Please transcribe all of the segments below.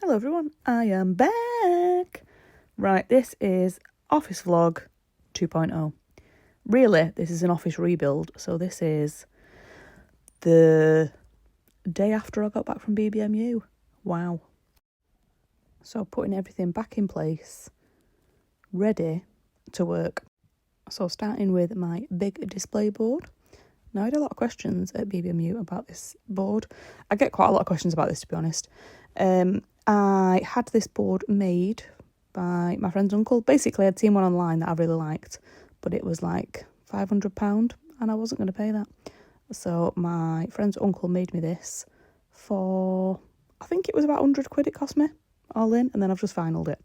Hello everyone, I am back. Right, this is Office Vlog 2.0. Really, this is an office rebuild, so this is the day after I got back from BBMU. Wow. So putting everything back in place, ready to work. So starting with my big display board. Now, I had a lot of questions at BBMU about this board. I get quite a lot of questions about this, to be honest. I had this board made by my friend's uncle. Basically, I'd seen one online that I really liked, but it was like £500 and I wasn't going to pay that. So my friend's uncle made me this for, I think it was about £100 it cost me, all in, and then I've just finalled it.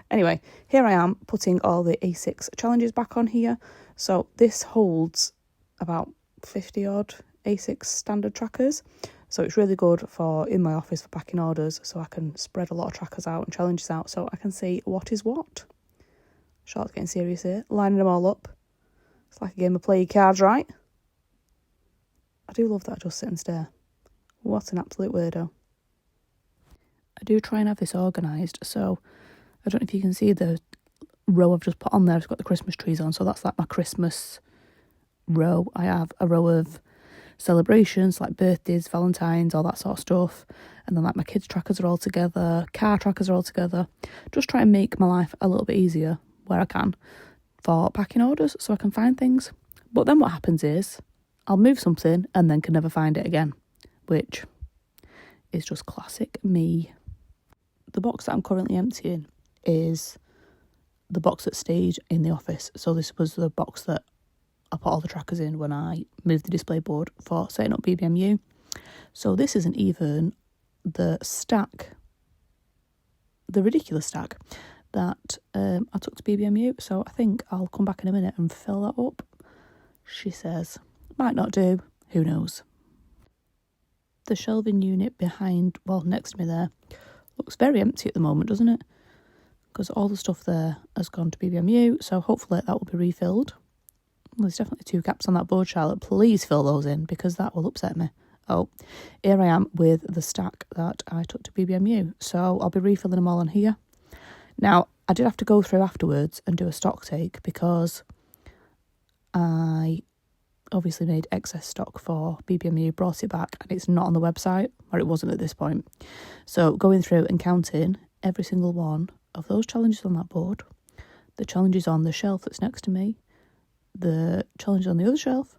Anyway, here I am putting all the A6 challenges back on here. So this holds about 50 odd A6 standard trackers. So it's really good for in my office for packing orders, so I can spread a lot of trackers out and challenges out so I can see what is what. Charlotte's getting serious here, lining them all up. It's like a game of play your cards right. I do love that I just sit and stare. What an absolute weirdo. I do try and have this organised, so I don't know if you can see the row I've just put on there. It's got the Christmas trees on, so that's like my Christmas row. I have a row of celebrations like birthdays, Valentine's, all that sort of stuff, and then like my kids trackers are all together, car trackers are all together. Just try and make my life a little bit easier where I can for packing orders so I can find things. But then what happens is I'll move something and then can never find it again, which is just classic me. The box that I'm currently emptying is the box that stayed in the office. So this was the box that I put all the trackers in when I moved the display board for setting up BBMU. So this isn't even the stack, the ridiculous stack that I took to BBMU. So I think I'll come back in a minute and fill that up. She says, might not do, who knows. The shelving unit behind, well, next to me there, looks very empty at the moment, doesn't it? Because all the stuff there has gone to BBMU, so hopefully that will be refilled. There's definitely 2 gaps on that board, Charlotte. Please fill those in because that will upset me. Oh, here I am with the stack that I took to BBMU. So I'll be refilling them all on here. Now, I did have to go through afterwards and do a stock take because I obviously made excess stock for BBMU, brought it back, and it's not on the website, or it wasn't at this point. So going through and counting every single one of those challenges on that board, the challenges on the shelf that's next to me, the challenge on the other shelf,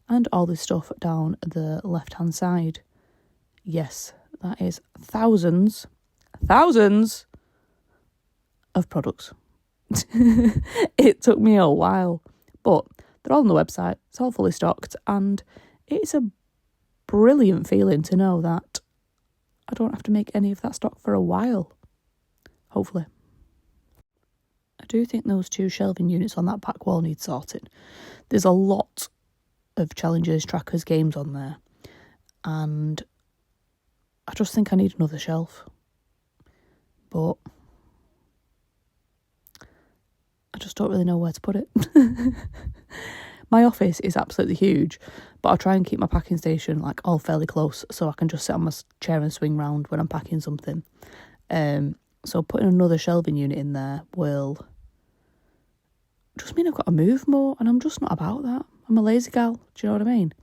and all this stuff down the left-hand side. Yes, that is thousands of products. It took me a while, but they're all on the website. It's all fully stocked, and it's a brilliant feeling to know that I don't have to make any of that stock for a while, hopefully. I do think those 2 shelving units on that back wall need sorting. There's a lot of challenges, trackers, games on there. And I just think I need another shelf. But I just don't really know where to put it. My office is absolutely huge, but I'll try and keep my packing station like all fairly close so I can just sit on my chair and swing round when I'm packing something. So putting another shelving unit in there will just mean I've got to move more, and I'm just not about that. I'm a lazy gal, do you know what I mean?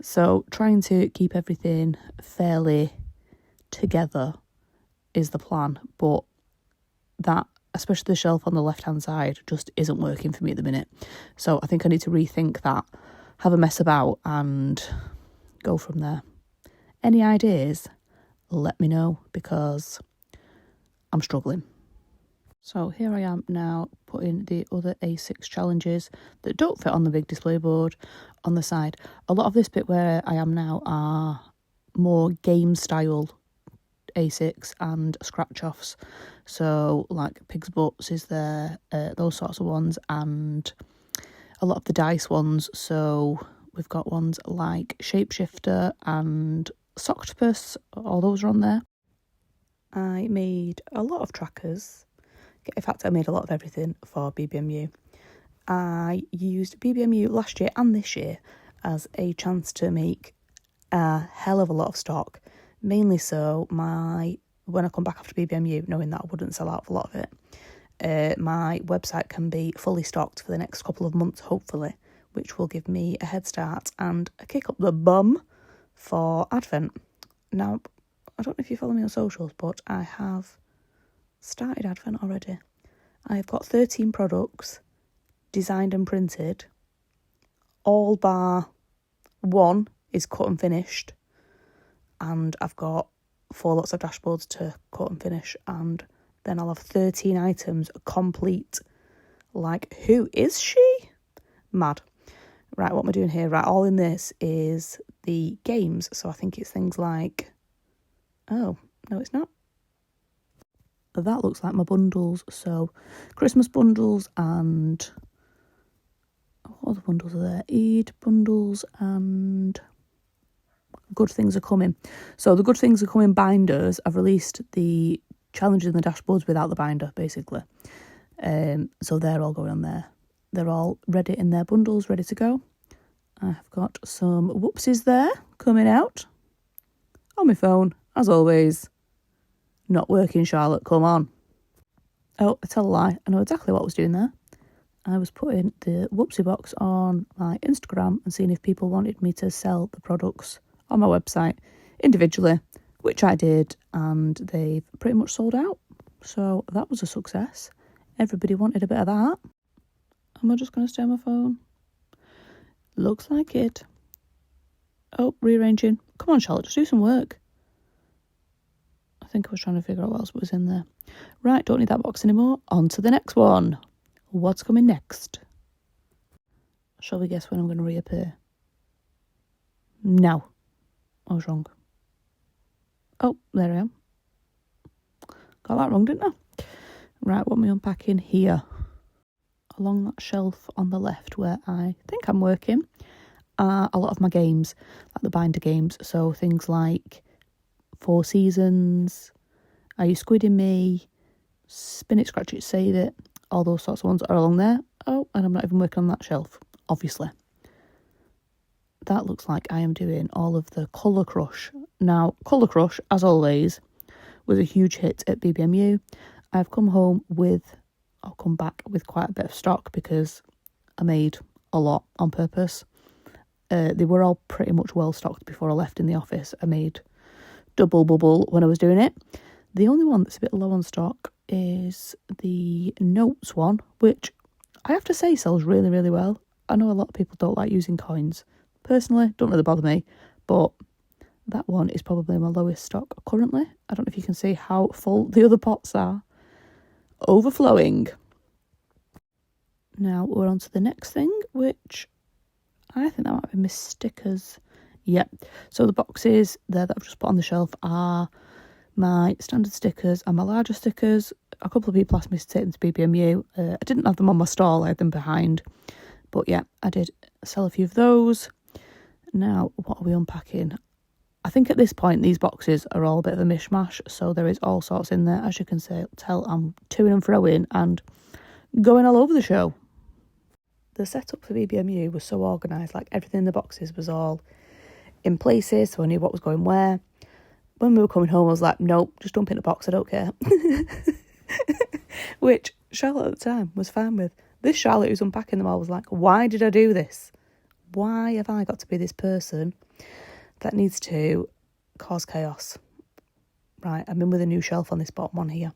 So trying to keep everything fairly together is the plan, but that, especially the shelf on the left-hand side, just isn't working for me at the minute. So I think I need to rethink that, have a mess about, and go from there. Any ideas? Let me know, because I'm struggling. So here I am now putting the other A6 challenges that don't fit on the big display board on the side. A lot of this bit where I am now are more game style A6 and scratch offs. So like Pig's Butts is there, those sorts of ones, and a lot of the dice ones. So we've got ones like Shapeshifter and Soctopus, all those are on there. I made a lot of trackers. In fact, I made a lot of everything for BBMU. I used BBMU last year and this year as a chance to make a hell of a lot of stock. Mainly so my when I come back after BBMU, knowing that I wouldn't sell out of a lot of it, my website can be fully stocked for the next couple of months, hopefully, which will give me a head start and a kick up the bum for Advent. Now, I don't know if you follow me on socials, but I have started Advent already. I have got 13 products designed and printed. All bar one is cut and finished. And I've got 4 lots of dashboards to cut and finish. And then I'll have 13 items complete. Like, who is she? Mad. Right, what am I doing here? Right, all in this is the games. So I think it's things like... Oh, no, it's not. That looks like my bundles. So Christmas bundles and... What other bundles are there? Eid bundles and... Good Things Are Coming. So the Good Things Are Coming binders, I've released the challenges and the dashboards without the binder, basically. So they're all going on there. They're all ready in their bundles, ready to go. I've got some whoopsies there coming out on my phone, as always. Not working, Charlotte, come on. Oh, I tell a lie. I know exactly what I was doing there. I was putting the whoopsie box on my Instagram and seeing if people wanted me to sell the products on my website individually, which I did, and they've pretty much sold out. So that was a success. Everybody wanted a bit of that. Am I just going to stay on my phone? Looks like it. Oh, rearranging. Come on, Charlotte, just do some work. I think I was trying to figure out what else was in there. Right, don't need that box anymore. On to the next one. What's coming next? Shall we guess when I'm going to reappear? No. I was wrong. Oh, there I am. Got that wrong, didn't I? Right, what am I unpacking here? Along that shelf on the left where I think I'm working are a lot of my games, like the binder games. So things like Four Seasons, Are You Squidding Me, Spin It, Scratch It, Save It, all those sorts of ones are along there. Oh, and I'm not even working on that shelf, obviously. That looks like I am doing all of the Colour Crush. Now, Colour Crush, as always, was a huge hit at BBMU. I've come back with quite a bit of stock because I made a lot on purpose. They were all pretty much well stocked before I left in the office. I made double bubble when I was doing it. The only one that's a bit low on stock is the notes one, which I have to say sells really, really well. I know a lot of people don't like using coins. Personally, don't really bother me, but that one is probably my lowest stock currently. I don't know if you can see how full the other pots are. Overflowing. Now we're on to the next thing, which I think that might be my stickers. Yep. So the boxes there that I've just put on the shelf are my standard stickers and my larger stickers. A couple of people asked me to take them to BBMU. I didn't have them on my stall, I had them behind. But yeah, I did sell a few of those. Now, what are we unpacking? I think at this point, these boxes are all a bit of a mishmash. So there is all sorts in there. As you can tell, I'm toing and froing and going all over the show. The setup for BBMU was so organised, like everything in the boxes was all in places, so I knew what was going where. When we were coming home, I was like, nope, just dump it in a box, I don't care. Which Charlotte at the time was fine with. This Charlotte who's unpacking them all was like, why did I do this? Why have I got to be this person that needs to cause chaos? Right, I'm in with a new shelf on this bottom one here.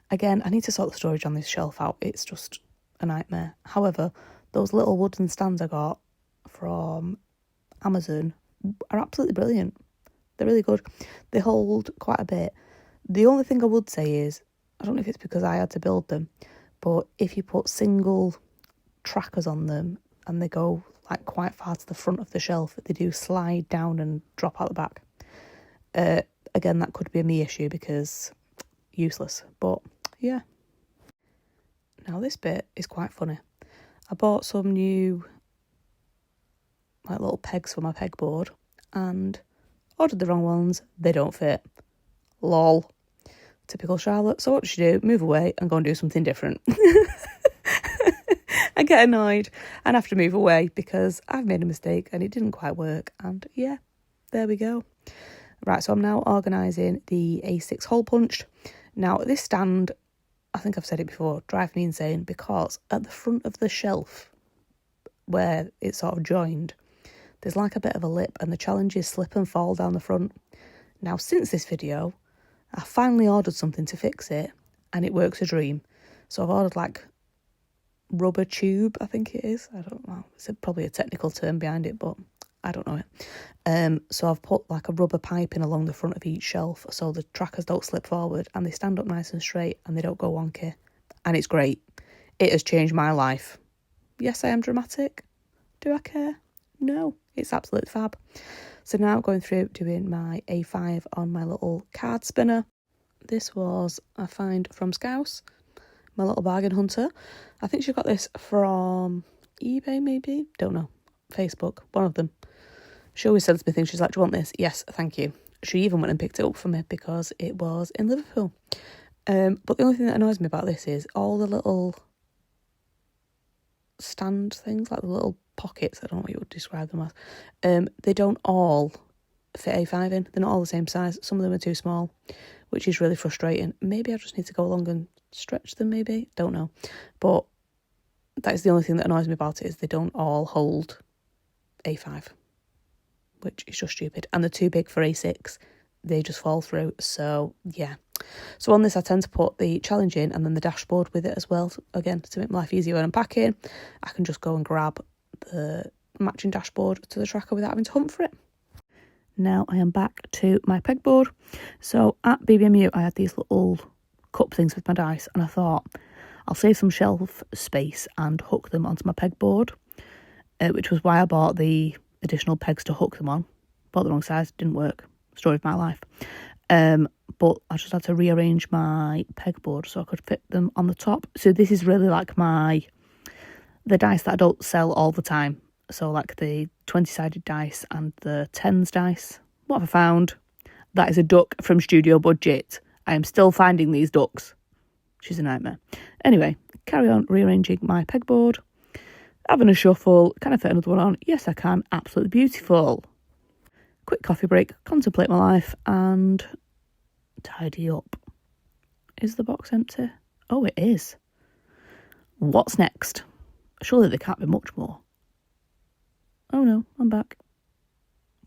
Again, I need to sort the storage on this shelf out. It's just a nightmare. However, those little wooden stands I got from Amazon are absolutely brilliant. They're really good. They hold quite a bit. The only thing I would say is, I don't know if it's because I had to build them, but if you put single trackers on them and they go like quite far to the front of the shelf, they do slide down and drop out the back. Again, that could be a me issue because useless. But yeah. Now this bit is quite funny. I bought some new like little pegs for my pegboard and ordered the wrong ones. They don't fit. Lol. Typical Charlotte. So what does she do? Move away and go and do something different. I get annoyed and have to move away because I've made a mistake and it didn't quite work. And yeah, there we go. Right, so I'm now organising the A6 hole punched. Now, this stand, I think I've said it before, drives me insane because at the front of the shelf where it's sort of joined, there's like a bit of a lip and the challenges slip and fall down the front. Now, since this video, I finally ordered something to fix it and it works a dream. So I've ordered like rubber tube, I think it is. I don't know. It's probably a technical term behind it, but I don't know it. So I've put like a rubber pipe in along the front of each shelf so the trackers don't slip forward and they stand up nice and straight and they don't go wonky. And it's great. It has changed my life. Yes, I am dramatic. Do I care? No, it's absolutely fab. So now going through doing my A5 on my little card spinner. This was a find from Scouse, my little bargain hunter. I think she got this from eBay maybe? Don't know. Facebook, one of them. She always sends me things. She's like, do you want this? Yes, thank you. She even went and picked it up for me because it was in Liverpool. But the only thing that annoys me about this is all the little stand things, like the little pockets, I don't know what you would describe them as, they don't all fit A5 in. They're not all the same size. Some of them are too small, which is really frustrating. Maybe I just need to go along and stretch them, maybe. Don't know. But that is the only thing that annoys me about it, is they don't all hold A5, which is just stupid. And they're too big for A6. They just fall through. So, yeah. So on this, I tend to put the challenge in and then the dashboard with it as well. Again, to make my life easier when I'm packing, I can just go and grab the matching dashboard to the tracker without having to hunt for it. Now I am back to my pegboard. So at BBMU, I had these little cup things with my dice, and I thought I'll save some shelf space and hook them onto my pegboard, which was why I bought the additional pegs to hook them on. Bought the wrong size, didn't work. Story of my life. But I just had to rearrange my pegboard so I could fit them on the top. So this is really like the dice that I don't sell all the time. So like the 20-sided dice and the 10s dice. What have I found? That is a duck from Studio Budget. I am still finding these ducks. She's a nightmare. Anyway, carry on rearranging my pegboard. Having a shuffle. Can I fit another one on? Yes, I can. Absolutely beautiful. Quick coffee break, contemplate my life, and tidy up. Is the box empty? Oh, it is. What's next? Surely there can't be much more. Oh no, I'm back.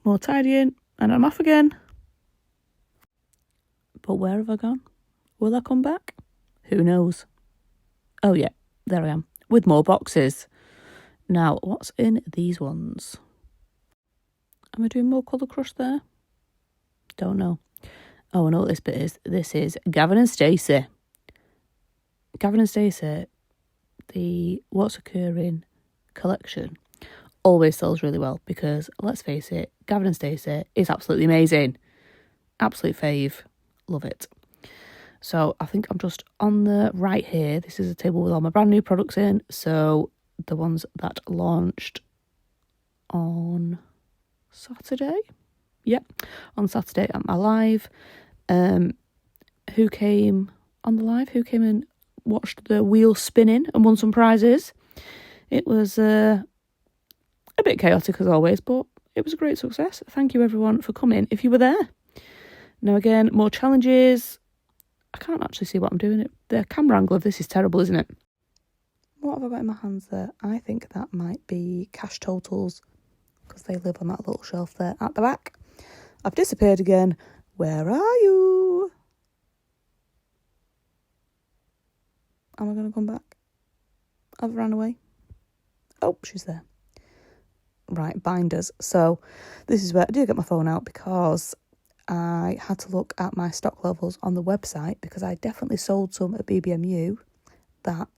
More tidying, and I'm off again. But where have I gone? Will I come back? Who knows? Oh yeah, there I am, with more boxes. Now, what's in these ones? Am I doing more colour crush there? Don't know. Oh, I know what this bit is. This is Gavin and Stacey. Gavin and Stacey, the What's Occurring collection, always sells really well because, let's face it, Gavin and Stacey is absolutely amazing. Absolute fave. Love it. So I think I'm just on the right here. This is a table with all my brand new products in. So the ones that launched on Saturday. Yep, on Saturday at my live. Who came on the live? Who came and watched the wheel spinning and won some prizes? It was a bit chaotic as always, but it was a great success. Thank you everyone for coming if you were there. Now again, more challenges. I can't actually see what I'm doing. The camera angle of this is terrible, isn't it? What have I got in my hands there? I think that might be cash totals because they live on that little shelf there at the back. I've disappeared again. Where are you? Am I going to come back? I've ran away. Oh, she's there. Right, binders. So this is where I do get my phone out because I had to look at my stock levels on the website because I definitely sold some at BBMU that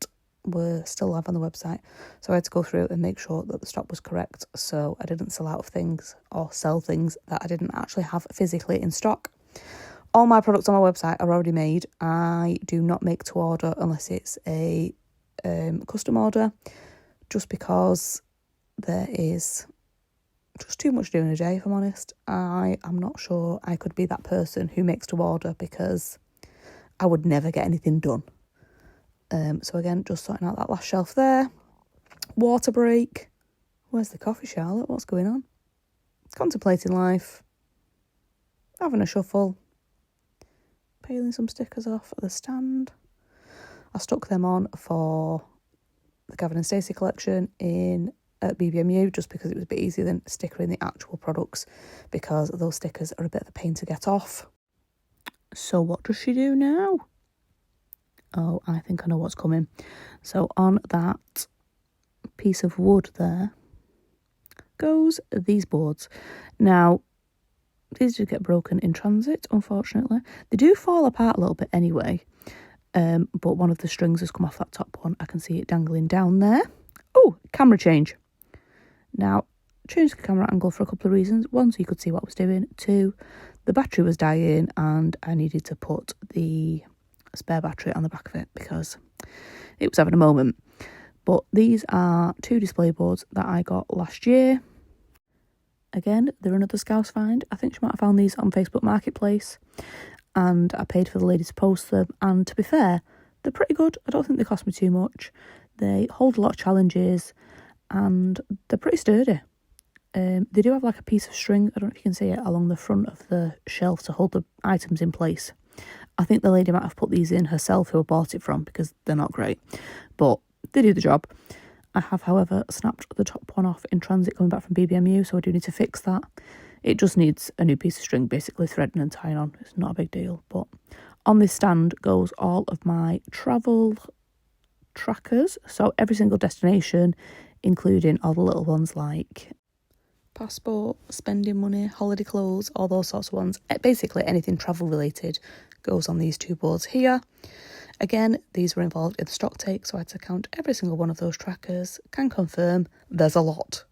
were still live on the website. So I had to go through and make sure that the stock was correct so I didn't sell out of things or sell things that I didn't actually have physically in stock. All my products on my website are already made. I do not make to order unless it's a custom order, just because there is just too much doing a day, if I'm honest. I am not sure I could be that person who makes to order because I would never get anything done. So again, just sorting out that last shelf there. Water break. Where's the coffee, Charlotte? What's going on? Contemplating life. having a shuffle, peeling some stickers off at the stand. I stuck them on for the Gavin and Stacey collection at BBMU just because it was a bit easier than stickering the actual products, because those stickers are a bit of a pain to get off. So what does she do now? Oh, I think I know what's coming. So on that piece of wood there goes these boards. Now, these do get broken in transit, unfortunately. They do fall apart a little bit anyway, but one of the strings has come off that top one. I can see it dangling down there. Oh, camera change. Now, changed the camera angle for a couple of reasons. One, so you could see what I was doing. Two, the battery was dying and I needed to put the spare battery on the back of it because it was having a moment. But these are 2 display boards that I got last year. Again, they're another Scouse find. I think she might have found these on Facebook Marketplace, and I paid for the lady to post them. And to be fair, they're pretty good. I don't think they cost me too much. They hold a lot of challenges and they're pretty sturdy. They do have like a piece of string, I don't know if you can see it, along the front of the shelf to hold the items in place. I think the lady might have put these in herself who I bought it from, because they're not great, but they do the job. I have, however, snapped the top one off in transit coming back from BBMU, so I do need to fix that. It just needs a new piece of string, basically threading and tying on. It's not a big deal. But on this stand goes all of my travel trackers. So every single destination, including all the little ones like passport, spending money, holiday clothes, all those sorts of ones. Basically anything travel related goes on these 2 boards here. Again, these were involved in the stock take, so I had to count every single one of those trackers. Can confirm there's a lot.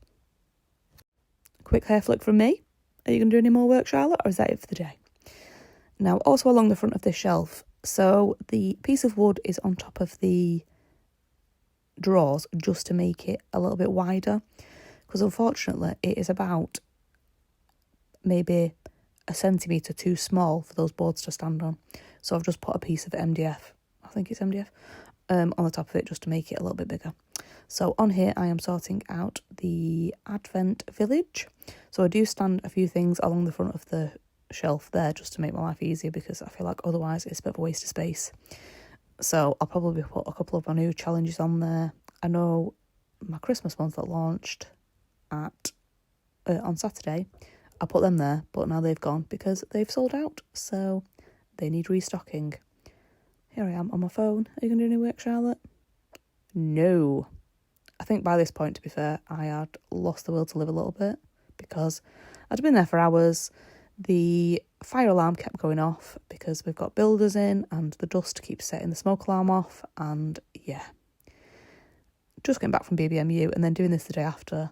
Quick hair flick from me. Are you going to do any more work, Charlotte, or is that it for the day? Now, also along the front of this shelf, so the piece of wood is on top of the drawers just to make it a little bit wider, because unfortunately it is about maybe a centimetre too small for those boards to stand on. So I've just put a piece of MDF, I think it's MDF, on the top of it just to make it a little bit bigger. So on here I am sorting out the Advent Village. So I do stand a few things along the front of the shelf there just to make my life easier, because I feel like otherwise it's a bit of a waste of space. So I'll probably put a couple of my new challenges on there. I know my Christmas ones that launched on Saturday, I put them there, but now they've gone because they've sold out, so they need restocking. Here I am on my phone. Are you going to do any work, Charlotte? No. I think by this point, to be fair, I had lost the will to live a little bit because I'd been there for hours. The fire alarm kept going off because we've got builders in and the dust keeps setting the smoke alarm off, and yeah. Just getting back from BBMU and then doing this the day after.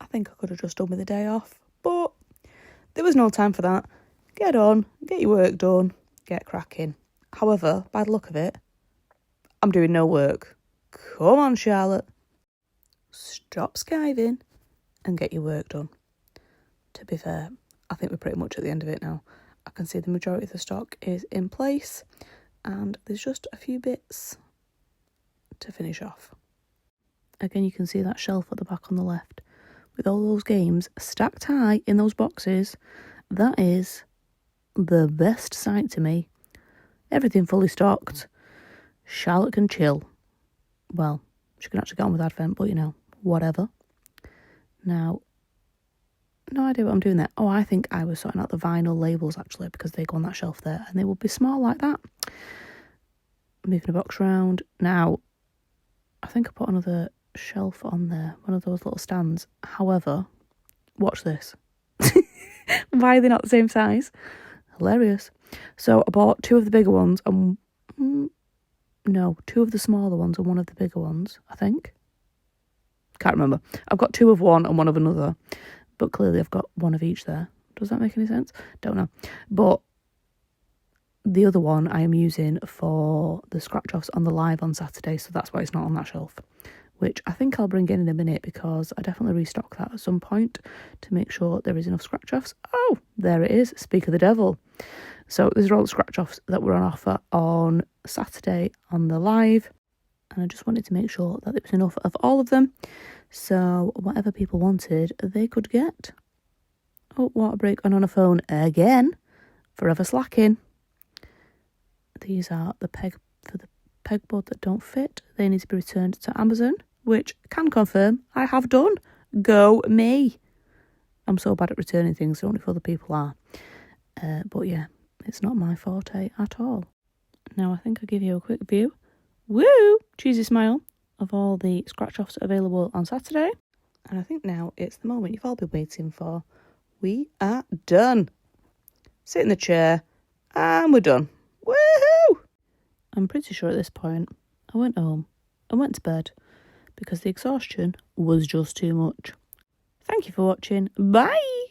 I think I could have just done with the day off, but there was no time for that. Get on, get your work done, get cracking. However, by the look of it, I'm doing no work. Come on, Charlotte. Stop skiving and get your work done. To be fair, I think we're pretty much at the end of it now. I can see the majority of the stock is in place and there's just a few bits to finish off. Again, you can see that shelf at the back on the left with all those games stacked high in those boxes. That is the best sight to me. Everything fully stocked. Charlotte can chill. Well, she can actually get on with Advent, but you know, whatever. Now, no idea what I'm doing there. Oh, I think I was sorting out the vinyl labels actually, because they go on that shelf there and they will be small like that. Moving the box around. Now, I think I put another shelf on there, one of those little stands. However, watch this. Why are they not the same size? Hilarious. So I bought 2 of the bigger ones and 2 of the smaller ones and 1 of the bigger ones, I think. Can't remember. I've got 2 of one and 1 of another, but clearly I've got 1 of each there. Does that make any sense? Don't know. But the other one I am using for the scratch offs on the live on Saturday, so that's why it's not on that shelf, which I think I'll bring in a minute because I definitely restock that at some point to make sure there is enough scratch offs. Oh, there it is. Speak of the devil. So these are all the scratch offs that were on offer on Saturday on the live, and I just wanted to make sure that there was enough of all of them, so whatever people wanted they could get. Oh, water break on a phone again. Forever slacking. These are the pegboard that don't fit. They need to be returned to Amazon, which can confirm I have done. Go me. I'm so bad at returning things, only if other people are. But yeah, it's not my forte at all. Now I think I'll give you a quick view. Woo! Cheesy smile of all the scratch-offs available on Saturday. And I think now it's the moment you've all been waiting for. We are done. Sit in the chair and we're done. Woohoo! I'm pretty sure at this point I went home and went to bed because the exhaustion was just too much. Thank you for watching. Bye!